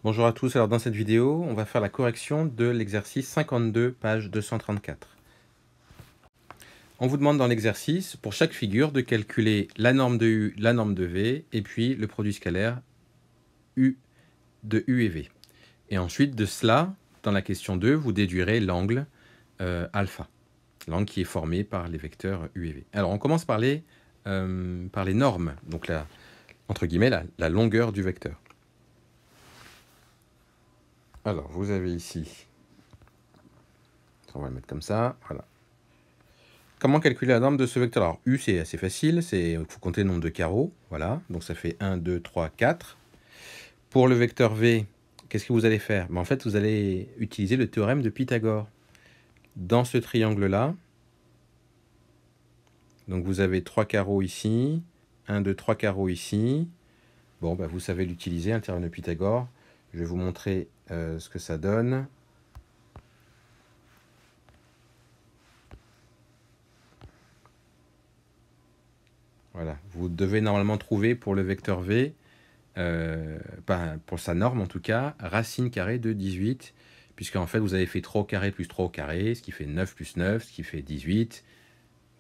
Bonjour à tous, alors dans cette vidéo, on va faire la correction de l'exercice 52, page 234. On vous demande dans l'exercice, pour chaque figure, de calculer la norme de U, la norme de V, et puis le produit scalaire U de U et V. Et ensuite, de cela, dans la question 2, vous déduirez l'angle alpha, l'angle qui est formé par les vecteurs U et V. Alors, on commence par les normes, donc entre guillemets, la longueur du vecteur. Alors, vous avez ici, on va le mettre comme ça, voilà. Comment calculer la norme de ce vecteur? Alors, U, c'est assez facile, il faut compter le nombre de carreaux, voilà, donc ça fait 1, 2, 3, 4. Pour le vecteur V, qu'est-ce que vous allez faire? En fait, vous allez utiliser le théorème de Pythagore. Dans ce triangle-là, donc vous avez 3 carreaux ici, 1, 2, 3 carreaux ici. Bon, vous savez l'utiliser, le théorème de Pythagore. Je vais vous montrer ce que ça donne. Voilà, vous devez normalement trouver pour le vecteur V, pour sa norme en tout cas, racine carrée de 18, puisqu'en fait vous avez fait 3 au carré plus 3 au carré, ce qui fait 9 plus 9, ce qui fait 18.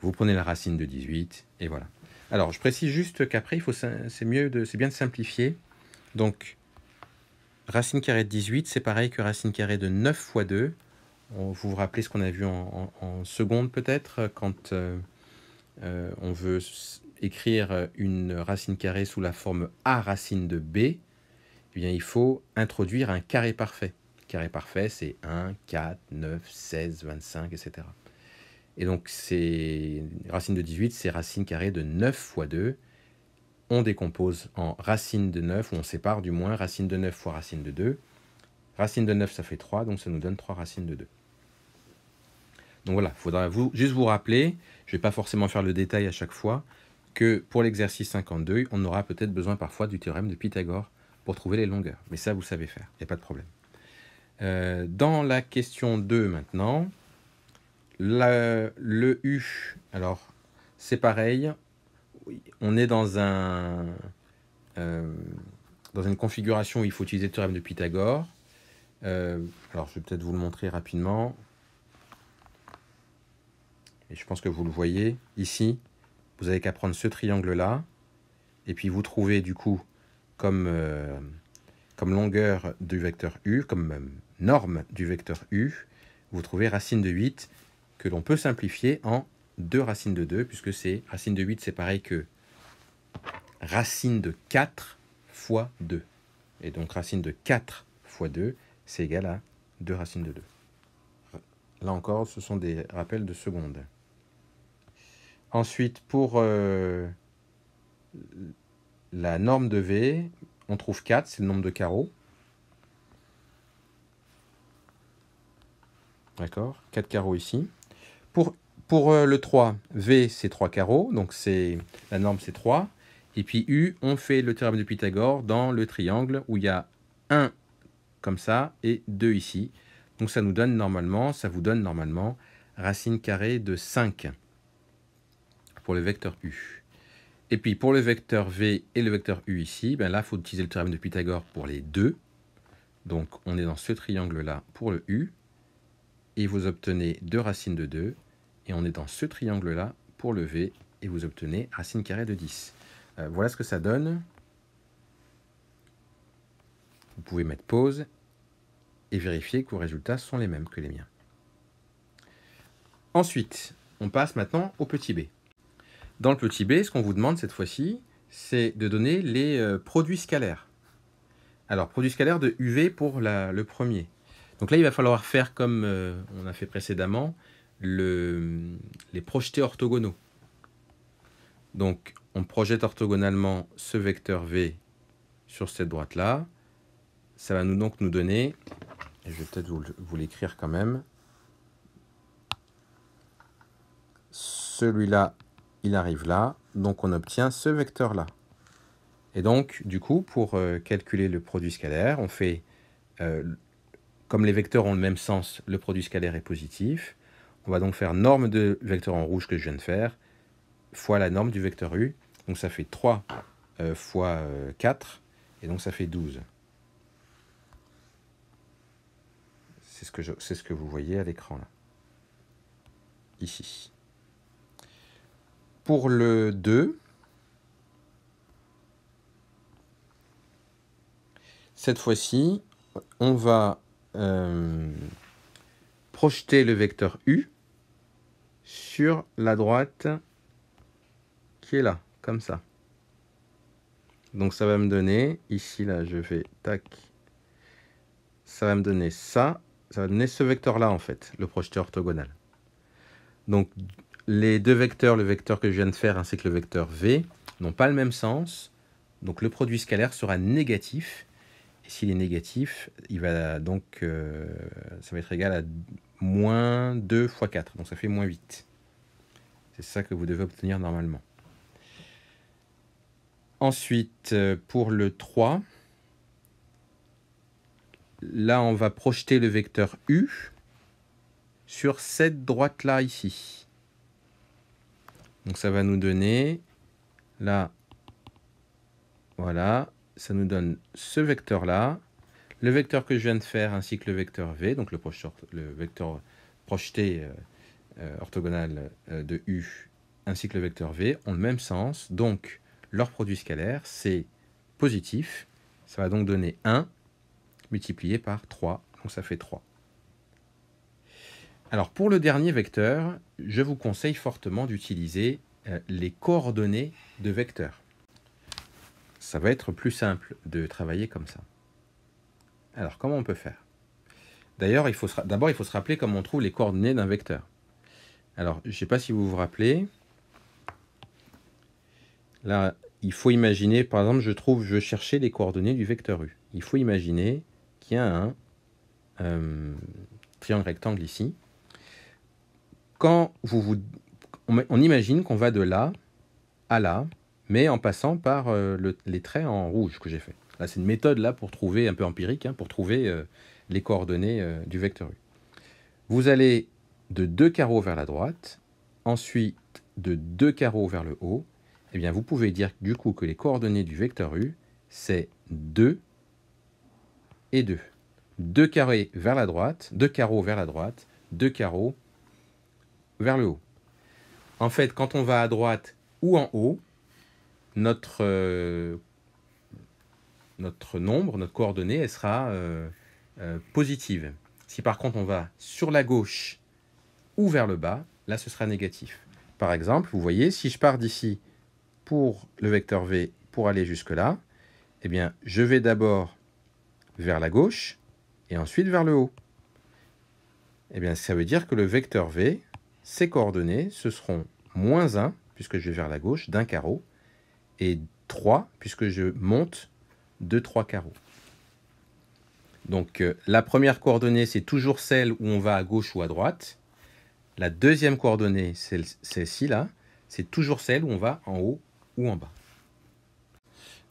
Vous prenez la racine de 18, et voilà. Alors, je précise juste qu'après, c'est bien de simplifier. Donc, racine carrée de 18, c'est pareil que racine carrée de 9 fois 2. Vous vous rappelez ce qu'on a vu en seconde peut-être, quand on veut écrire une racine carrée sous la forme A racine de B, eh bien, il faut introduire un carré parfait. Carré parfait, c'est 1, 4, 9, 16, 25, etc. Et donc, racine de 18, c'est racine carrée de 9 fois 2. On décompose en racine de 9, ou on sépare du moins racine de 9 fois racine de 2. Racine de 9, ça fait 3, donc ça nous donne 3 racines de 2. Donc voilà, il faudra juste vous rappeler, je ne vais pas forcément faire le détail à chaque fois, que pour l'exercice 52, on aura peut-être besoin parfois du théorème de Pythagore pour trouver les longueurs. Mais ça, vous savez faire, il n'y a pas de problème. Dans la question 2 maintenant, le U, alors c'est pareil, on est dans une configuration où il faut utiliser le théorème de Pythagore. Alors je vais peut-être vous le montrer rapidement. Et je pense que vous le voyez ici. Vous avez qu'à prendre ce triangle-là, et puis vous trouvez du coup comme longueur du vecteur U, comme norme du vecteur U, vous trouvez racine de 8, que l'on peut simplifier en 2 racines de 2, puisque c'est racine de 8, c'est pareil que racine de 4 fois 2. Et donc racine de 4 fois 2, c'est égal à 2 racines de 2. Là encore, ce sont des rappels de seconde. Ensuite, pour la norme de V, on trouve 4, c'est le nombre de carreaux. D'accord, 4 carreaux ici. Pour le 3, V, c'est 3 carreaux, donc la norme, c'est 3. Et puis U, on fait le théorème de Pythagore dans le triangle où il y a 1 comme ça et 2 ici. Donc ça vous donne normalement racine carrée de 5 pour le vecteur U. Et puis pour le vecteur V et le vecteur U ici, là, il faut utiliser le théorème de Pythagore pour les deux. Donc on est dans ce triangle-là pour le U. Et vous obtenez 2 racines de 2. Et on est dans ce triangle-là pour le V. Et vous obtenez racine carrée de 10. Voilà ce que ça donne. Vous pouvez mettre pause et vérifier que vos résultats sont les mêmes que les miens. Ensuite, on passe maintenant au petit b. Dans le petit b, ce qu'on vous demande cette fois-ci, c'est de donner les produits scalaires. Alors, produit scalaire de UV pour le premier. Donc là, il va falloir faire comme on a fait précédemment, les projetés orthogonaux. Donc, on projette orthogonalement ce vecteur V sur cette droite-là. Ça va donc nous donner, et je vais peut-être vous l'écrire quand même, celui-là, il arrive là, donc on obtient ce vecteur-là. Et donc, du coup, pour calculer le produit scalaire, on fait, comme les vecteurs ont le même sens, le produit scalaire est positif. On va donc faire norme de vecteur en rouge que je viens de faire, fois la norme du vecteur U. Donc ça fait 3 fois 4, et donc ça fait 12. C'est ce que vous voyez à l'écran, là. Ici. Pour le 2, cette fois-ci, on va projeter le vecteur U sur la droite qui est là, comme ça. Donc ça va me donner, ici là je fais tac, ça va me donner ça va donner ce vecteur-là en fait, le projeteur orthogonal. Donc les deux vecteurs, le vecteur que je viens de faire ainsi que le vecteur V, n'ont pas le même sens, donc le produit scalaire sera négatif. Et s'il est négatif, il va donc, ça va être égal à moins 2 fois 4, donc ça fait moins 8. C'est ça que vous devez obtenir normalement. Ensuite, pour le 3, là, on va projeter le vecteur U sur cette droite-là, ici. Donc, ça va nous donner, là, voilà, ça nous donne ce vecteur-là, le vecteur que je viens de faire, ainsi que le vecteur V, donc le vecteur projeté orthogonal de U, ainsi que le vecteur V, ont le même sens. Donc, leur produit scalaire, c'est positif. Ça va donc donner 1 multiplié par 3, donc ça fait 3. Alors, pour le dernier vecteur, je vous conseille fortement d'utiliser les coordonnées de vecteurs. Ça va être plus simple de travailler comme ça. Alors, comment on peut faire? D'ailleurs, d'abord, il faut se rappeler comment on trouve les coordonnées d'un vecteur. Alors, je ne sais pas si vous vous rappelez. Là, il faut imaginer, par exemple, je veux chercher les coordonnées du vecteur U. Il faut imaginer qu'il y a un triangle rectangle ici. Quand on imagine qu'on va de là à là, mais en passant par les traits en rouge que j'ai fait. Là, c'est une méthode là pour trouver, un peu empirique, hein, pour trouver les coordonnées du vecteur U. Vous allez de 2 carreaux vers la droite, ensuite de 2 carreaux vers le haut. Eh bien, vous pouvez dire du coup que les coordonnées du vecteur U, c'est 2 et 2. 2 carrés vers la droite, 2 carreaux vers la droite, 2 carreaux vers le haut. En fait, quand on va à droite ou en haut, notre nombre, notre coordonnée, elle sera positive. Si par contre on va sur la gauche ou vers le bas, là ce sera négatif. Par exemple, vous voyez, si je pars d'ici pour le vecteur V pour aller jusque là, eh bien je vais d'abord vers la gauche et ensuite vers le haut. Eh bien ça veut dire que le vecteur V, ses coordonnées, ce seront moins 1, puisque je vais vers la gauche, d'un carreau, et 3, puisque je monte de 3 carreaux. Donc la première coordonnée, c'est toujours celle où on va à gauche ou à droite. La deuxième coordonnée, celle-ci là, c'est toujours celle où on va en haut ou en bas.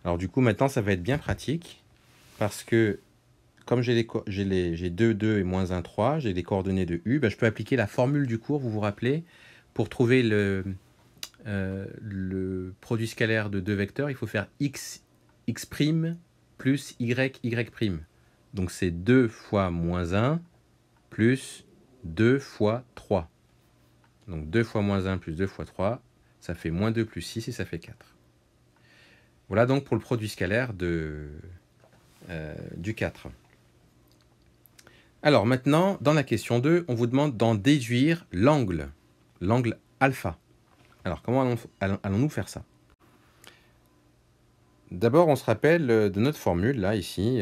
Alors du coup, maintenant, ça va être bien pratique, parce que comme j'ai 2, 2 et moins 1, 3, j'ai les coordonnées de U, ben, je peux appliquer la formule du cours, vous vous rappelez, pour trouver le produit scalaire de deux vecteurs, il faut faire x plus y. Donc c'est 2 fois moins 1 plus 2 fois 3. Donc 2 fois moins 1 plus 2 fois 3, ça fait moins 2 plus 6 et ça fait 4. Voilà donc pour le produit scalaire du 4. Alors maintenant, dans la question 2, on vous demande d'en déduire l'angle alpha. Alors comment allons-nous faire ça? D'abord, on se rappelle de notre formule, là, ici.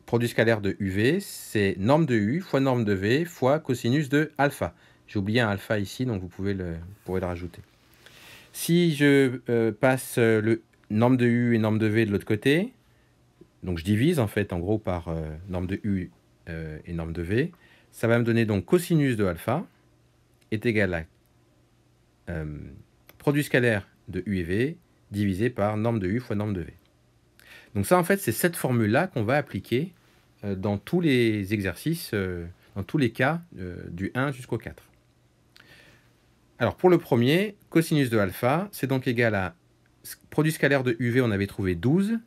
Produit scalaire de UV, c'est norme de U fois norme de V fois cosinus de alpha. J'ai oublié un alpha ici, donc vous pourrez le rajouter. Si je passe le norme de U et norme de V de l'autre côté, donc je divise en fait en gros par norme de U et norme de V, ça va me donner donc cosinus de alpha est égal à produit scalaire de U et V divisé par norme de U fois norme de V. Donc ça en fait c'est cette formule-là qu'on va appliquer dans tous les exercices, dans tous les cas du 1 jusqu'au 4. Alors pour le premier, cosinus de alpha, c'est donc égal à produit scalaire de UV, on avait trouvé 12,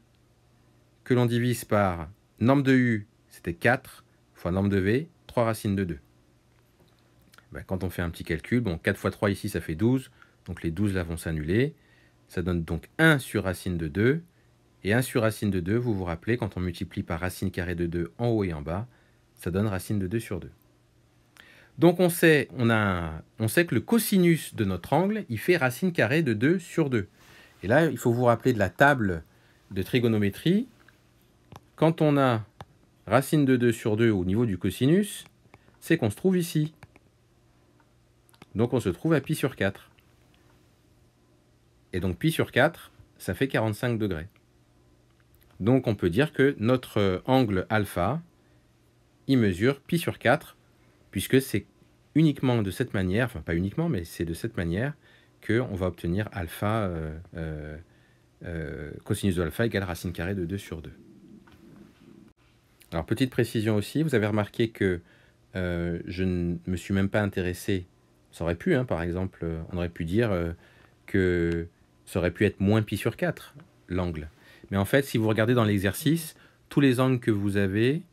que l'on divise par norme de U, c'était 4 fois norme de V, 3 racines de 2. Ben, quand on fait un petit calcul, bon, 4 fois 3 ici, ça fait 12. Donc les 12 là vont s'annuler. Ça donne donc 1 sur racine de 2. Et 1 sur racine de 2, vous vous rappelez, quand on multiplie par racine carrée de 2 en haut et en bas, ça donne racine de 2 sur 2. Donc on sait que le cosinus de notre angle, il fait racine carrée de 2 sur 2. Et là, il faut vous rappeler de la table de trigonométrie. Quand on a racine de 2 sur 2 au niveau du cosinus, c'est qu'on se trouve ici. Donc on se trouve à pi sur 4. Et donc pi sur 4, ça fait 45 degrés. Donc on peut dire que notre angle alpha, il mesure pi sur 4, puisque c'est uniquement de cette manière, enfin pas uniquement, mais c'est de cette manière qu'on va obtenir alpha, cosinus de alpha égale racine carrée de 2 sur 2. Alors petite précision aussi, vous avez remarqué que je ne me suis même pas intéressé, ça aurait pu, hein, par exemple, on aurait pu dire que ça aurait pu être moins pi sur 4, l'angle. Mais en fait, si vous regardez dans l'exercice, tous les angles que vous avez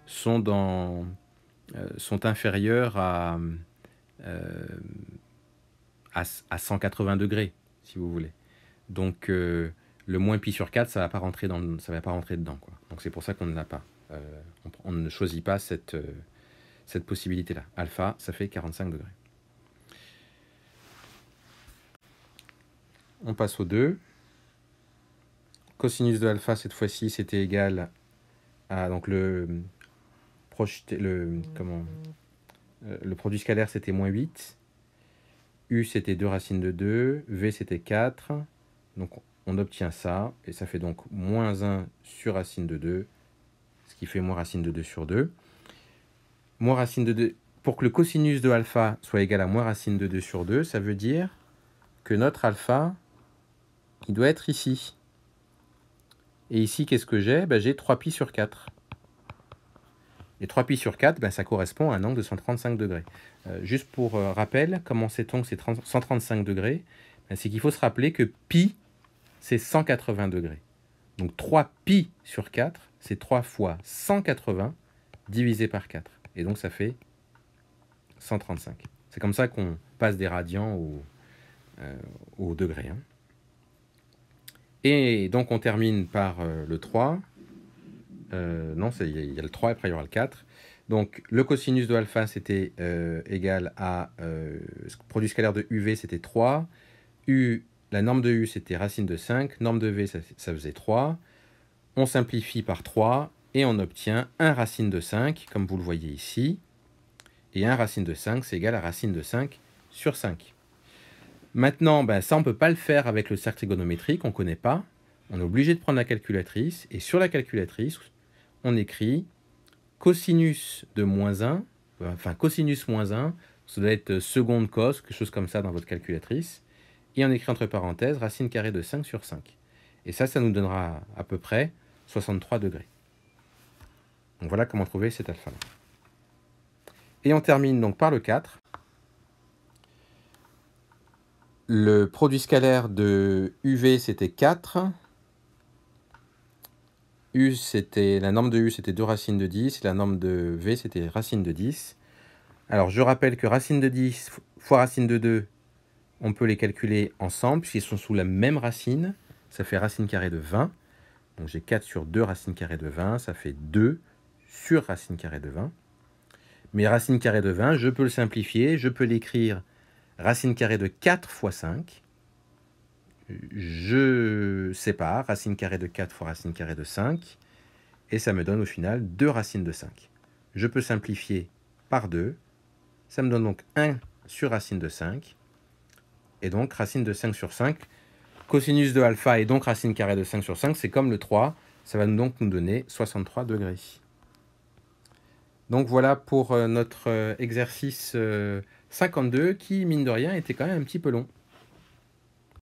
sont inférieurs à 180 degrés, si vous voulez. Donc, le moins pi sur 4, ça ne va pas rentrer dedans, quoi. Donc, c'est pour ça qu'on ne l'a pas. On ne choisit pas cette possibilité-là. Alpha, ça fait 45 degrés. On passe au 2. Cosinus de alpha, cette fois-ci, c'était égal à... Donc, le produit scalaire, c'était moins 8. U, c'était 2 racines de 2. V, c'était 4. Donc, on obtient ça. Et ça fait donc moins 1 sur racine de 2. Ce qui fait moins racine de 2 sur 2. Moins racine de 2... Pour que le cosinus de alpha soit égal à moins racine de 2 sur 2, ça veut dire que notre alpha, il doit être ici. Et ici, qu'est-ce que j'ai? J'ai 3pi sur 4. Et 3pi sur 4, ça correspond à un angle de 135 degrés. Juste pour rappel, comment cet angle, c'est 135 degrés? C'est qu'il faut se rappeler que pi, c'est 180 degrés. Donc 3pi sur 4, c'est 3 fois 180 divisé par 4. Et donc ça fait 135. C'est comme ça qu'on passe des radians au degré. Hein. Et donc on termine par le 3. Non, il y a le 3, après il y aura le 4. Donc le cosinus de alpha, c'était égal à... produit scalaire de UV, c'était 3. La norme de U, c'était racine de 5. Norme de V, ça faisait 3. On simplifie par 3 et on obtient 1 racine de 5, comme vous le voyez ici. Et 1 racine de 5, c'est égal à racine de 5 sur 5. Maintenant, ça, on ne peut pas le faire avec le cercle trigonométrique, on ne connaît pas. On est obligé de prendre la calculatrice. Et sur la calculatrice, on écrit cosinus de moins 1, enfin cosinus moins 1, ça doit être seconde cos, quelque chose comme ça dans votre calculatrice. Et on écrit entre parenthèses racine carrée de 5 sur 5. Et ça nous donnera à peu près 63 degrés. Donc voilà comment trouver cet alpha-là. Et on termine donc par le 4. Le produit scalaire de UV, c'était 4. La norme de U, c'était 2 racines de 10. Et la norme de V, c'était racine de 10. Alors, je rappelle que racine de 10 fois racine de 2, on peut les calculer ensemble, puisqu'ils sont sous la même racine. Ça fait racine carrée de 20. Donc, j'ai 4 sur 2 racine carrée de 20. Ça fait 2 sur racine carrée de 20. Mais racine carrée de 20, je peux le simplifier. Je peux l'écrire racine carrée de 4 fois 5. Je sépare racine carrée de 4 fois racine carrée de 5. Et ça me donne au final 2 racines de 5. Je peux simplifier par 2. Ça me donne donc 1 sur racine de 5. Et donc racine de 5 sur 5. Cosinus de alpha et donc racine carrée de 5 sur 5, c'est comme le 3. Ça va donc nous donner 63 degrés. Donc voilà pour notre exercice 52 qui, mine de rien, était quand même un petit peu long.